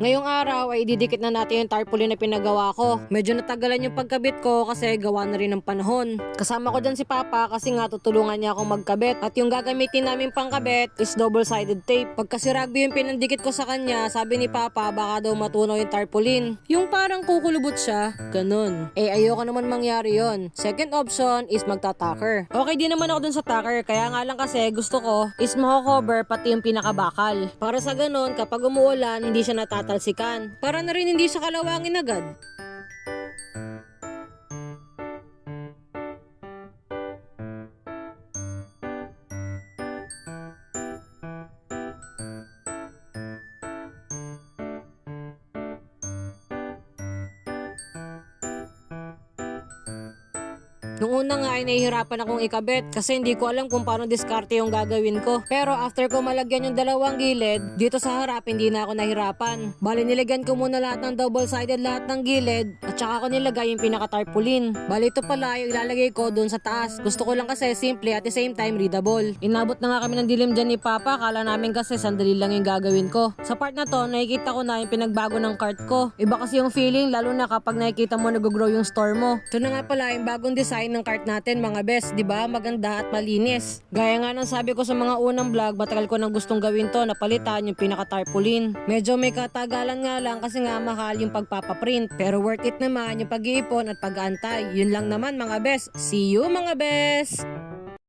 Ngayong araw ay ididikit na natin yung tarpaulin na pinagawa ko. Medyo natagalan yung pagkabit ko kasi gawa na rin ng panahon. Kasama ko dyan si Papa kasi nga tutulungan niya akong magkabit. At yung gagamitin namin pangkabit is double-sided tape. Pag kasi rugby yung pinandikit ko sa kanya, sabi ni Papa baka daw matunaw yung tarpaulin. Yung parang kukulubot siya, ganun. Eh ayoko naman mangyari yon. Second option is magtatacker. Okay din naman ako dun sa tacker, kaya nga lang kasi gusto ko is mako-cover pati yung pinakabakal. Para sa ganun, kapag umuulan, hindi siya natatalsikan. Para na rin hindi siya kalawangin agad. Nung una nga ay nahihirapan akong ikabit kasi hindi ko alam kung paano diskarte yung gagawin ko. Pero after ko malagyan yung dalawang gilid, dito sa harap hindi na ako nahirapan. Bali nilagyan ko muna lahat ng double-sided lahat ng gilid at saka ko nilagay yung pinaka-tarpaulin. Bali ito pala yung ilalagay ko dun sa taas. Gusto ko lang kasi simple at the same time readable. Inabot na nga kami ng dilim dyan ni Papa, kala namin kasi sandali lang yung gagawin ko. Sa part na to, nakikita ko na yung pinagbago ng cart ko. Iba kasi yung feeling lalo na kapag nakikita mo nag-grow yung store mo. Ito na nga pala yung bagong design ng cart natin mga best, 'di ba? Maganda at malinis. Gaya nga ng sabi ko sa mga unang vlog, matagal ko nang gustong gawin to, napalitan yung pinaka-tarpaulin. Medyo may katagalan nga lang kasi nga mahal yung pagpapaprint, pero worth it naman yung pag-iipon at pag-aantay. Yun lang naman mga best. See you mga best.